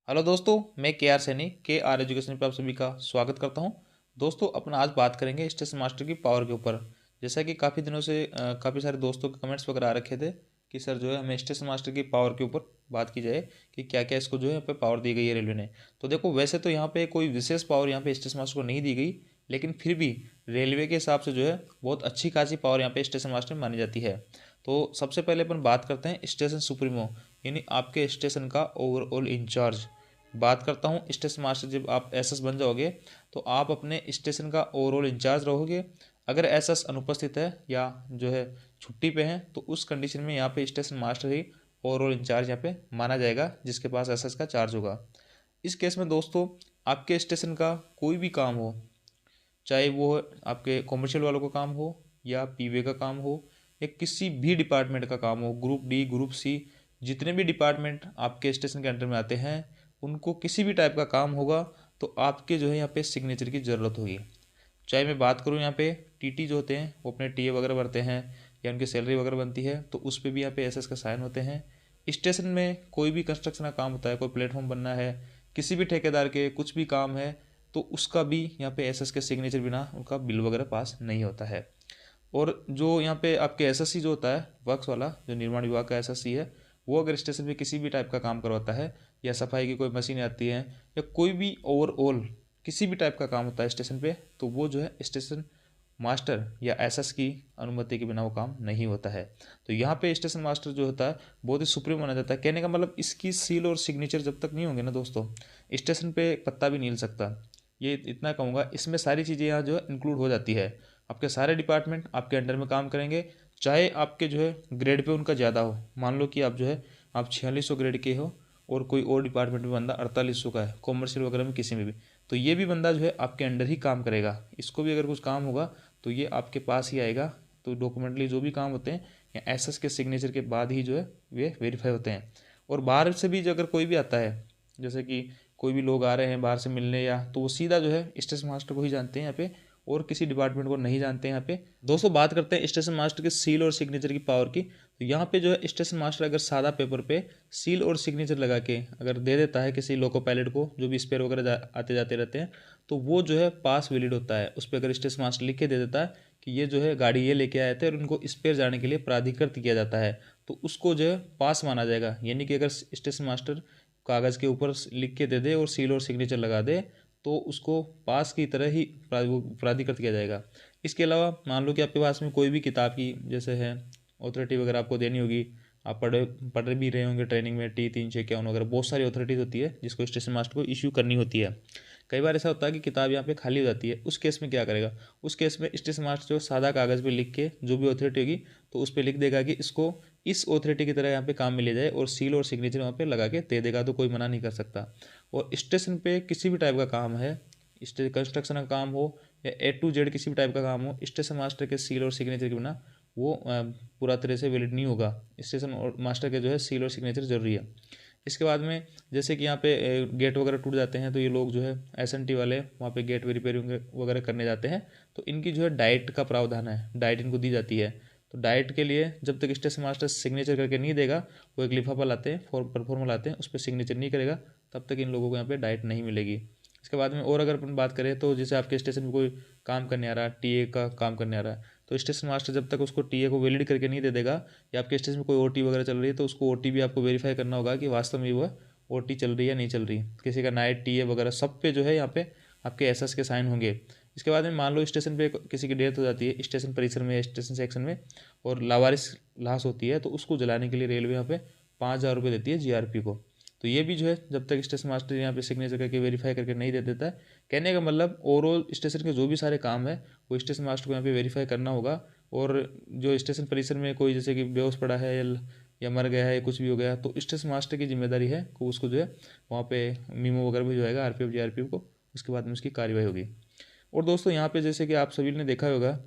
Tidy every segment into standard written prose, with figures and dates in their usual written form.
Hello दोस्तों, मैं के आर सैनी के आर एजुकेशन पे आप सभी का स्वागत करता हूं। दोस्तों, अपन आज बात करेंगे स्टेशन मास्टर की पावर के ऊपर। जैसा कि काफ़ी दिनों से काफ़ी सारे दोस्तों के कमेंट्स वगैरह आ रखे थे कि सर जो है हमें स्टेशन मास्टर की पावर के ऊपर बात की जाए कि क्या क्या इसको जो है यहाँ पे पावर दी गई है रेलवे ने। तो देखो, वैसे तो यहाँ पे कोई विशेष पावर यहाँ पे स्टेशन मास्टर को नहीं दी गई, लेकिन फिर भी रेलवे के हिसाब से जो है बहुत अच्छी खासी पावर यहाँ पे स्टेशन मास्टर में मानी जाती है। तो सबसे पहले अपन बात करते हैं स्टेशन सुप्रीमो, यानी आपके स्टेशन का ओवरऑल इंचार्ज। बात करता हूँ स्टेशन मास्टर, जब आप एसएस बन जाओगे तो आप अपने स्टेशन का ओवरऑल इंचार्ज रहोगे। अगर एसएस अनुपस्थित है या जो है छुट्टी पे है तो उस कंडीशन में यहाँ पे स्टेशन मास्टर ही ओवरऑल इंचार्ज यहाँ पे माना जाएगा, जिसके पास एसएस का चार्ज होगा। इस केस में दोस्तों, आपके स्टेशन का कोई भी काम हो, चाहे वो आपके कॉमर्शियल वालों का काम हो या पीवे का काम हो या किसी भी डिपार्टमेंट का काम हो, ग्रुप डी ग्रुप सी, जितने भी डिपार्टमेंट आपके स्टेशन के अंडर में आते हैं, उनको किसी भी टाइप का काम होगा तो आपके जो है यहाँ पे सिग्नेचर की ज़रूरत होगी। चाहे मैं बात करूँ यहाँ पे टीटी जो होते हैं वो अपने टीए वगैरह भरते हैं या उनकी सैलरी वगैरह बनती है, तो उस पर भी यहाँ पे एसएस का साइन होते हैं। स्टेशन में कोई भी कंस्ट्रक्शन का काम होता है, कोई प्लेटफॉर्म बनना है, किसी भी ठेकेदार के कुछ भी काम है, तो उसका भी यहाँ पे एसएस के सिग्नेचर बिना उनका बिल वगैरह पास नहीं होता है। और जो यहाँ पे आपके एसएससी जो होता है वर्क्स वाला, जो निर्माण विभाग का एसएससी है, वो अगर स्टेशन पे किसी भी टाइप का काम करवाता है या सफाई की कोई मशीन आती है या कोई भी ओवरऑल किसी भी टाइप का काम होता है स्टेशन पे, तो वो जो है स्टेशन मास्टर या एसएस की अनुमति के बिना वो काम नहीं होता है। तो यहाँ पे स्टेशन मास्टर जो होता है बहुत ही सुप्रीम माना जाता है। कहने का मतलब, इसकी सील और सिग्नेचर जब तक नहीं होंगे ना दोस्तों, स्टेशन पे पत्ता भी नहीं हिल सकता। ये इतना कहूँगा, इसमें सारी चीज़ें यहाँ जो है इंक्लूड हो जाती है। आपके सारे डिपार्टमेंट आपके अंडर में काम करेंगे, चाहे आपके जो है ग्रेड पे उनका ज़्यादा हो। मान लो कि आप जो है आप 4600 ग्रेड के हो और कोई और डिपार्टमेंट में बंदा 4800 का है, कॉमर्शियल वगैरह में किसी में भी, तो ये भी बंदा जो है आपके अंडर ही काम करेगा। इसको भी अगर कुछ काम होगा तो ये आपके पास ही आएगा। तो डॉक्यूमेंटली जो भी काम होते हैं या एसएस के सिग्नेचर के बाद ही जो है वे वेरीफाई होते हैं। और बाहर से भी जो अगर कोई भी आता है, जैसे कि कोई भी लोग आ रहे हैं बाहर से मिलने, या तो वो सीधा जो है स्टेशन मास्टर को ही जानते हैं यहाँ पे, और किसी डिपार्टमेंट को नहीं जानते हैं यहाँ पे। दोस्तों, बात करते हैं स्टेशन मास्टर के सील और सिग्नेचर की पावर की। तो यहाँ पे जो है स्टेशन मास्टर अगर सादा पेपर पे सील और सिग्नेचर लगा के अगर दे देता है किसी लोको पायलट को, जो भी स्पेयर वगैरह आते जाते रहते हैं, तो वो जो है पास वैलिड होता है। उस पर अगर स्टेशन मास्टर लिख के दे देता है कि ये जो है गाड़ी ये लेके आए थे और उनको स्पेयर जाने के लिए प्राधिकृत किया जाता है, तो उसको जो है पास माना जाएगा। यानी कि अगर स्टेशन मास्टर कागज़ के ऊपर लिख के दे दे और सील और सिग्नेचर लगा दे, तो उसको पास की तरह ही प्राधिकृत किया जाएगा। इसके अलावा मान लो कि आपके पास में कोई भी किताब की जैसे है ऑथोरिटी वगैरह आपको देनी होगी, आप पढ़ भी रहे होंगे ट्रेनिंग में, T361 वगैरह बहुत सारी ऑथोरिटीज़ होती है जिसको स्टेशन मास्टर को इश्यू करनी होती है। कई बार ऐसा होता है कि किताब यहाँ पे खाली हो जाती है, उस केस में क्या करेगा? उस केस में स्टेशन मास्टर जो सादा कागज़ पे लिख के, जो भी ऑथोरिटी होगी तो उस पर लिख देगा कि इसको इस ऑथोरिटी की तरह यहाँ पे काम में ले जाए, और सील और सिग्नेचर वहाँ पे लगा के दे देगा, तो कोई मना नहीं कर सकता। और स्टेशन पे किसी भी टाइप का काम है, कंस्ट्रक्शन का काम हो या A to Z किसी भी टाइप का काम हो, स्टेशन मास्टर के सील और सिग्नेचर के बिना वो पूरा तरह से वैलिड नहीं होगा। स्टेशन और मास्टर के जो है सील और सिग्नेचर जरूरी है। इसके बाद में जैसे कि यहाँ पे गेट वगैरह टूट जाते हैं, तो ये लोग जो है एसएनटी वाले वहाँ पे गेट रिपेयरिंग वगैरह करने जाते हैं, तो इनकी जो है डाइट का प्रावधान है, डाइट इनको दी जाती है। तो डाइट के लिए जब तक स्टेशन मास्टर सिग्नेचर करके नहीं देगा, वो एक लिफाफा लाते हैं, परफॉर्म लाते हैं, उस पर सिग्नेचर नहीं करेगा, तब तक इन लोगों को यहाँ पे डाइट नहीं मिलेगी। इसके बाद में और अगर अपन बात करें, तो जैसे आपके स्टेशन में कोई काम करने आ रहा है, टीए का काम करने आ रहा है, तो स्टेशन मास्टर जब तक उसको टीए को वैलिड करके नहीं दे देगा, या आपके स्टेशन में कोई ओटी वगैरह चल रही है, तो उसको ओटी भी आपको वेरीफाई करना होगा कि वास्तव में वो ओटी चल रही है या नहीं चल रही। किसी का नाइट टीए वगैरह सब पे जो है यहाँ पे आपके एसएस के साइन होंगे। इसके बाद में मान लो स्टेशन पे किसी की डेथ हो जाती है स्टेशन परिसर में, स्टेशन सेक्शन में, और लावारिस लाश होती है, तो उसको जलाने के लिए रेलवे यहाँ पे 5000 रुपये देती है जीआरपी को। तो ये भी जो है जब तक स्टेशन मास्टर यहाँ पे सिग्नेचर करके वेरीफाई करके नहीं दे देता है, कहने का मतलब ओवरऑल स्टेशन के जो भी सारे काम है वो स्टेशन मास्टर को यहाँ पे वेरीफाई करना होगा। और जो स्टेशन परिसर में कोई जैसे कि बेहोश पड़ा है या मर गया है, कुछ भी हो गया, तो स्टेशन मास्टर की जिम्मेदारी है कि उसको जो है वहाँ पे मीमो वगैरह भिजवाएगा आरपीएफ जीआरपीएफ को, उसके बाद में उसकी कार्रवाई होगी। और दोस्तों, यहाँ पे जैसे कि आप सभी ने देखा होगा,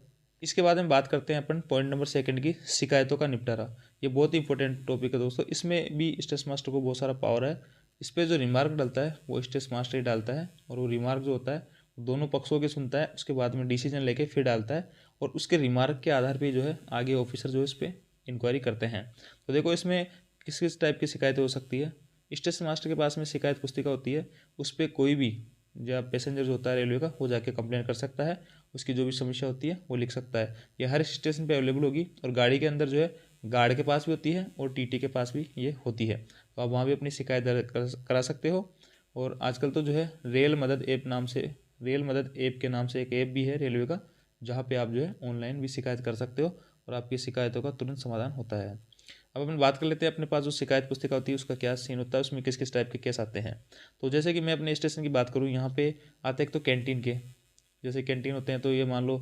इसके बाद में बात करते हैं अपन पॉइंट नंबर 2 की, शिकायतों का निपटारा। ये बहुत ही इंपॉर्टेंट टॉपिक है दोस्तों, इसमें भी स्टेशन मास्टर को बहुत सारा पावर है। इस पर जो रिमार्क डलता है वो स्टेशन मास्टर ही डालता है, और वो रिमार्क जो होता है वो दोनों पक्षों के सुनता है, उसके बाद में डिसीजन लेके फिर डालता है, और उसके रिमार्क के आधार पर जो है आगे ऑफिसर जो है इस पर इंक्वायरी करते हैं। तो देखो, इसमें किस किस टाइप की शिकायतें हो सकती है। स्टेशन मास्टर के पास में शिकायत पुस्तिका होती है, उस पर कोई भी जब पैसेंजर जो होता है रेलवे का वो जाके कंप्लेन कर सकता है, उसकी जो भी समस्या होती है वो लिख सकता है। ये हर स्टेशन पे अवेलेबल होगी और गाड़ी के अंदर जो है गार्ड के पास भी होती है और टीटी के पास भी ये होती है, तो आप वहाँ भी अपनी शिकायत दर्ज करा सकते हो। और आजकल तो जो है रेल मदद ऐप के नाम से एक ऐप भी है रेलवे का, जहाँ पे आप जो है ऑनलाइन भी शिकायत कर सकते हो और आपकी शिकायतों का तुरंत समाधान होता है। अब अपन बात कर लेते हैं अपने पास जो शिकायत पुस्तिका होती है उसका क्या सीन होता है, उसमें किस किस टाइप के केस आते हैं। तो जैसे कि मैं अपने स्टेशन की बात करूँ, यहाँ पे आते एक तो कैंटीन के, जैसे कैंटीन होते हैं तो ये मान लो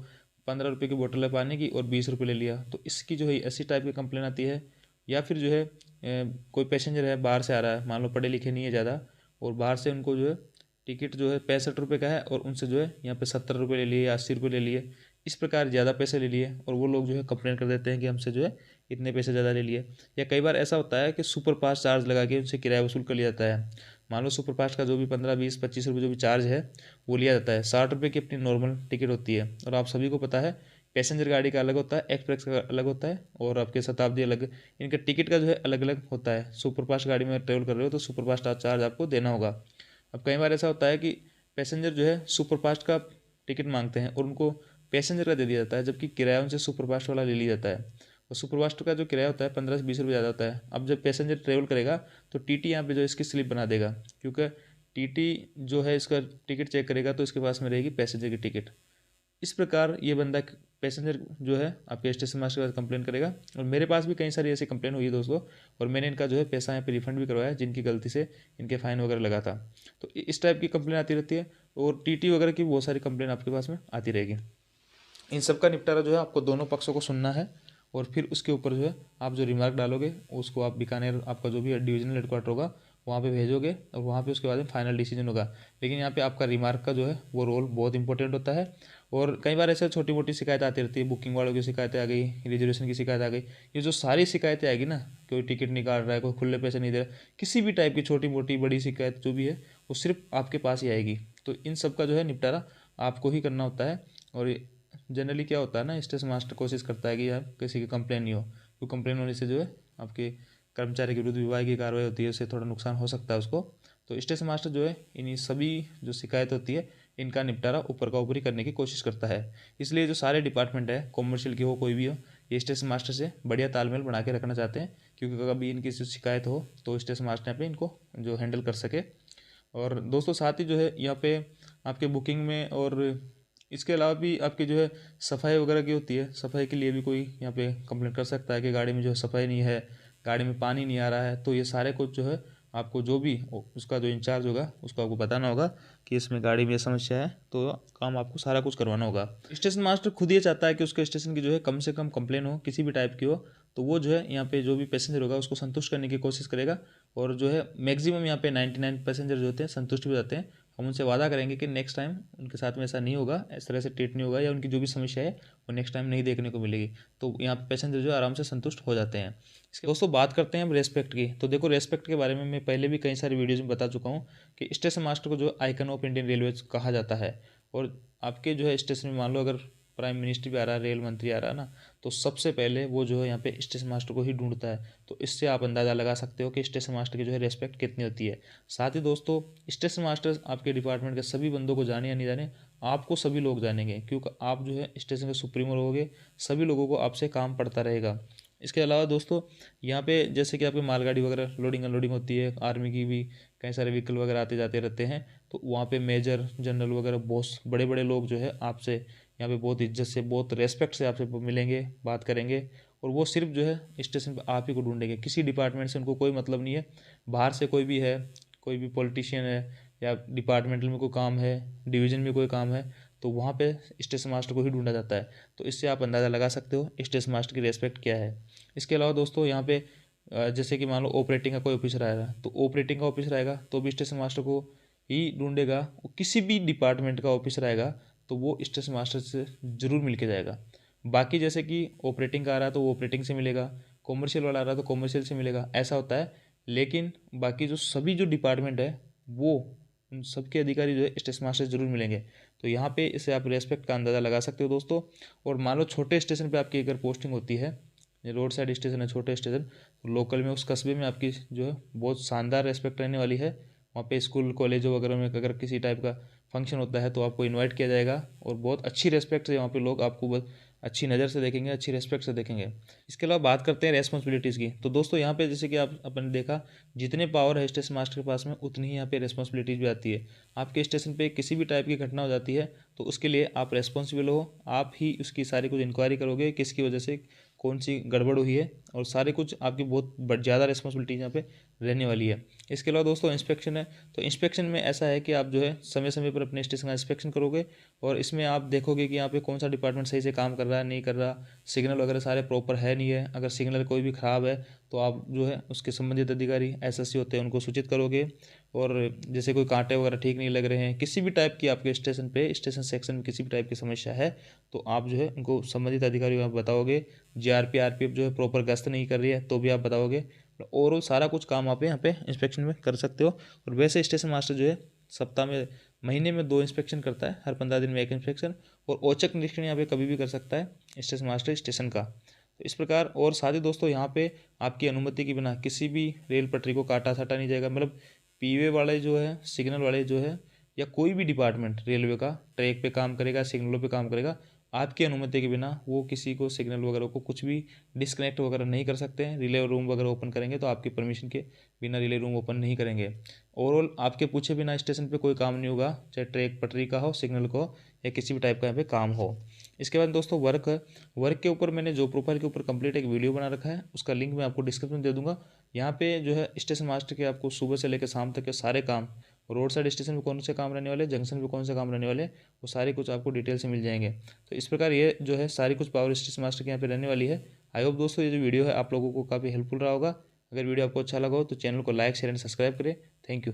15 रुपये की बोतल है पानी की और 20 रुपये ले लिया, तो इसकी जो है ऐसी टाइप की कंप्लेन आती है। या फिर जो है कोई पैसेंजर है बाहर से आ रहा है, मान लो पढ़े लिखे नहीं है ज़्यादा, और बाहर से उनको जो है टिकट जो है 65 रुपये का है और उनसे जो है यहाँ पे 70 रुपये ले लिए या 80 रुपये ले लिए, इस प्रकार ज़्यादा पैसे ले लिए और वो लोग जो है कंप्लेन कर देते हैं कि हमसे जो है इतने पैसे ज़्यादा ले लिए। या कई बार ऐसा होता है कि सुपर फास्ट चार्ज लगा के उनसे किराया वसूल कर लिया जाता है। मान लो सुपर फास्ट का जो भी 15 20 25 रुपये जो भी चार्ज है वो लिया जाता है। 60 रुपये की अपनी नॉर्मल टिकट होती है, और आप सभी को पता है पैसेंजर गाड़ी का अलग होता है, एक्सप्रेस का अलग होता है और आपके शताब्दी अलग, इनका टिकट का जो है अलग अलग होता है। सुपर फास्ट गाड़ी में ट्रेवल कर रहे हो तो सुपर फास्ट चार्ज आपको देना होगा। अब कई बार ऐसा होता है कि पैसेंजर जो है सुपर फास्ट का टिकट मांगते हैं और उनको पैसेंजर का दे दिया जाता है, जबकि किराया उनसे सुपर फास्ट वाला ले लिया जाता है। और सुपर फास्ट का जो किराया होता है 15 से 20 रुपये ज़्यादा होता है। अब जब पैसेंजर ट्रेवल करेगा तो टीटी यहाँ पे जो इसकी स्लिप बना देगा, क्योंकि टीटी जो है इसका टिकट चेक करेगा तो इसके पास में रहेगी पैसेंजर की टिकट। इस प्रकार ये बंदा पैसेंजर जो है आपके स्टेशन मास्टर के पास कंप्लेन करेगा। और मेरे पास भी कई सारी ऐसी कंप्लेन हुई है दोस्तों, और मैंने इनका जो है पैसा यहाँ पे रिफंड भी करवाया जिनकी गलती से इनके फाइन वगैरह लगा था। तो इस टाइप की कंप्लेन आती रहती है और टीटी वगैरह की बहुत सारी कंप्लेन आपके पास में आती रहेगी। इन सब का निपटारा जो है आपको दोनों पक्षों को सुनना है और फिर उसके ऊपर जो है आप जो रिमार्क डालोगे उसको आप बीकानेर आपका जो भी डिवीजनल हेडक्वार्टर होगा वहाँ पे भेजोगे और वहाँ पे उसके बाद में फाइनल डिसीजन होगा। लेकिन यहाँ पे आपका रिमार्क का जो है वो रोल बहुत इंपॉर्टेंट होता है। और कई बार ऐसे छोटी मोटी शिकायत आती रहती है, बुकिंग वालों की शिकायतें आ गई, रिजर्वेशन की शिकायत आ गई, ये जो सारी शिकायतें आएगी ना, कोई टिकट नहीं काट रहा है, कोई खुले पैसे नहीं दे रहा, किसी भी टाइप की छोटी मोटी बड़ी शिकायत जो भी है वो सिर्फ आपके पास ही आएगी। तो इन सब का जो है निपटारा आपको ही करना होता है। और जनरली क्या होता है ना, स्टेशन मास्टर कोशिश करता है कि यार किसी की कंप्लेन नहीं हो, तो कंप्लेन होने से जो है आपके कर्मचारी के विरुद्ध विभाग की कार्रवाई होती है, उससे थोड़ा नुकसान हो सकता है उसको। तो स्टेशन मास्टर जो है इन सभी जो शिकायत होती है इनका निपटारा ऊपर का ऊपरी करने की कोशिश करता है। इसलिए जो सारे डिपार्टमेंट है, कॉमर्शियल की हो कोई भी हो, ये स्टेशन मास्टर से बढ़िया तालमेल बना के रखना चाहते हैं, क्योंकि कभी इनकी जो शिकायत हो तो स्टेशन मास्टर यहाँ पे इनको जो हैंडल कर सके। और दोस्तों साथ ही जो है यहाँ पे आपके बुकिंग में और इसके अलावा भी आपकी जो है सफाई वगैरह की होती है, सफाई के लिए भी कोई यहाँ पे कंप्लेन कर सकता है कि गाड़ी में जो है सफाई नहीं है, गाड़ी में पानी नहीं आ रहा है। तो ये सारे कुछ जो है आपको जो भी उसका जो इंचार्ज होगा उसको आपको बताना होगा कि इसमें गाड़ी में ये समस्या है, तो काम आपको सारा कुछ करवाना होगा। स्टेशन मास्टर खुद ये चाहता है कि उसके स्टेशन की जो है कम से कम कंप्लेन हो, किसी भी टाइप की हो, तो वो जो है यहाँ पे जो भी पैसेंजर होगा उसको संतुष्ट करने की कोशिश करेगा। और जो है मैक्सिमम यहाँ पे 99 पैसेंजर जो होते हैं संतुष्ट भी जाते हैं। हम उनसे वादा करेंगे कि नेक्स्ट टाइम उनके साथ में ऐसा नहीं होगा, इस तरह से ट्रीट नहीं होगा, या उनकी जो भी समस्या है वो नेक्स्ट टाइम नहीं देखने को मिलेगी। तो यहाँ पे पैसेंजर जो आराम से संतुष्ट हो जाते हैं। इसके दोस्तों बात करते हैं हम रेस्पेक्ट की। तो देखो रेस्पेक्ट के बारे में मैं पहले भी कई सारी वीडियोज़ में बता चुका हूँ कि स्टेशन मास्टर को जो आइकन ऑफ इंडियन रेलवे कहा जाता है। और आपके जो है स्टेशन में मान लो अगर प्राइम मिनिस्टर भी आ रहा है, रेल मंत्री आ रहा है ना, तो सबसे पहले वो जो है यहाँ पे स्टेशन मास्टर को ही ढूंढता है। तो इससे आप अंदाज़ा लगा सकते हो कि स्टेशन मास्टर की जो है रेस्पेक्ट कितनी होती है। साथ ही दोस्तों स्टेशन मास्टर आपके डिपार्टमेंट के सभी बंदों को जाने या नहीं जाने, आपको सभी लोग जानेंगे, क्योंकि आप जो है स्टेशन के सुप्रीमो रहोगे, सभी लोगों को आपसे काम पड़ता रहेगा। इसके अलावा दोस्तों यहाँ पे जैसे कि आपकी मालगाड़ी वगैरह लोडिंग अनलोडिंग होती है, आर्मी की भी कई सारे व्हीकल वगैरह आते जाते रहते हैं, तो वहाँ पे मेजर जनरल वगैरह बहुत बड़े बड़े लोग जो है आपसे यहाँ पे बहुत इज्जत से बहुत रेस्पेक्ट से आपसे मिलेंगे, बात करेंगे। और वो सिर्फ जो है स्टेशन पर आप ही को ढूंढेंगे, किसी डिपार्टमेंट से उनको कोई मतलब नहीं है। बाहर से कोई भी है, कोई भी पॉलिटिशियन है या डिपार्टमेंटल में कोई काम है, डिवीज़न में कोई काम है, तो वहाँ पे स्टेशन मास्टर को ही ढूंढा जाता है। तो इससे आप अंदाज़ा लगा सकते हो स्टेशन मास्टर की रेस्पेक्ट क्या है। इसके अलावा दोस्तों यहाँ पे जैसे कि मान लो ऑपरेटिंग का कोई ऑफिसर आएगा, तो ऑपरेटिंग का ऑफिसर आएगा तो भी स्टेशन मास्टर को ही ढूंढेगा। किसी भी डिपार्टमेंट का ऑफिसर आएगा तो वो स्टेशन मास्टर से ज़रूर मिल के जाएगा। बाकी जैसे कि ऑपरेटिंग का आ रहा है तो वो ऑपरेटिंग से मिलेगा, कॉमर्शियल वाला आ रहा है तो कॉमर्शियल से मिलेगा, ऐसा होता है। लेकिन बाकी जो सभी जो डिपार्टमेंट है वो उन सबके अधिकारी जो है स्टेशन मास्टर से जरूर मिलेंगे। तो यहाँ पे इससे आप रेस्पेक्ट का अंदाज़ा लगा सकते हो दोस्तों। और मान लो छोटे स्टेशन पे आपकी अगर पोस्टिंग होती है, रोड साइड स्टेशन है, छोटे स्टेशन, तो लोकल में उस कस्बे में आपकी जो है बहुत शानदार रेस्पेक्ट रहने वाली है। वहाँ पे स्कूल कॉलेजों वगैरह में अगर किसी टाइप का फंक्शन होता है तो आपको इनवाइट किया जाएगा, और बहुत अच्छी रेस्पेक्ट से वहाँ पे लोग आपको बहुत अच्छी नज़र से देखेंगे, अच्छी रेस्पेक्ट से देखेंगे। इसके अलावा बात करते हैं रेस्पॉन्सिबिलिटीज़ की। तो दोस्तों यहाँ पे जैसे कि आप अपन ने देखा, जितने पावर है स्टेशन मास्टर के पास में, उतनी ही यहाँ पे रेस्पॉन्सिबिलिटीज भी आती है। आपके स्टेशन पे किसी भी टाइप की घटना हो जाती है तो उसके लिए आप रेस्पॉन्सिबल हो, आप ही उसकी सारी कुछ इंक्वायरी करोगे, किसकी वजह से कौन सी गड़बड़ हुई है, और सारे कुछ आपकी बहुत ज़्यादा रिस्पॉन्सिबिलिटीज यहाँ पे रहने वाली है। इसके अलावा दोस्तों इंस्पेक्शन है, तो इंस्पेक्शन में ऐसा है कि आप जो है समय समय पर अपने स्टेशन का इंस्पेक्शन करोगे, और इसमें आप देखोगे कि यहाँ पे कौन सा डिपार्टमेंट सही से काम कर रहा है, नहीं कर रहा, सिग्नल वगैरह सारे प्रॉपर है नहीं है। अगर सिग्नल कोई भी ख़राब है तो आप जो है उसके संबंधित अधिकारी एसएससी होते हैं उनको सूचित करोगे। और जैसे कोई कांटे वगैरह ठीक नहीं लग रहे हैं, किसी भी टाइप की आपके स्टेशन पे स्टेशन सेक्शन में किसी भी टाइप की समस्या है, तो आप जो है उनको संबंधित अधिकारियों को बताओगे। जीआरपी आरपीएफ जो है प्रॉपर गश्त नहीं कर रही है तो भी आप बताओगे। ओवरऑल सारा कुछ काम आप यहाँ पे इंस्पेक्शन में कर सकते हो। और वैसे स्टेशन मास्टर जो है सप्ताह में, महीने में 2 इंस्पेक्शन करता है, हर 15 दिन में 1 इंस्पेक्शन, और औचक निरीक्षण यहाँ पे कभी भी कर सकता है स्टेशन मास्टर स्टेशन का। तो इस प्रकार, और साथ ही दोस्तों यहाँ पे आपकी अनुमति के बिना किसी भी रेल पटरी को काटा साटा नहीं जाएगा। मतलब पीवे वाले जो है, सिग्नल वाले जो है, या कोई भी डिपार्टमेंट रेलवे का ट्रैक पे काम करेगा, सिग्नलों पे काम करेगा, आपकी अनुमति के बिना वो किसी को सिग्नल वगैरह को कुछ भी डिस्कनेक्ट वगैरह नहीं कर सकते हैं। रिले रूम वगैरह ओपन करेंगे तो आपकी परमिशन के बिना रिले रूम ओपन नहीं करेंगे। ओवरऑल आपके पूछे बिना स्टेशन पे कोई काम नहीं होगा, चाहे ट्रैक पटरी का हो, सिग्नल का हो, या किसी भी टाइप का यहाँ पे काम हो। इसके बाद दोस्तों वर्क के ऊपर मैंने जॉब प्रोफाइल के ऊपर कंप्लीट एक वीडियो बना रखा है, उसका लिंक मैं आपको डिस्क्रिप्शन में दे दूंगा। यहाँ पे जो है स्टेशन मास्टर के आपको सुबह से लेकर शाम तक के सारे काम, रोड साइड स्टेशन में कौन से काम रहने वाले, जंक्शन में कौन से काम रहने वाले, वो सारे कुछ आपको डिटेल से मिल जाएंगे। तो इस प्रकार ये जो है सारी कुछ पावर स्टेशन मास्टर के यहाँ पे रहने वाली है। आई होप दोस्तों ये जो वीडियो है आप लोगों को काफ़ी हेल्पफुल रहा होगा। अगर वीडियो आपको अच्छा लगा हो तो चैनल को लाइक शेयर एंड सब्सक्राइब करें। Thank you.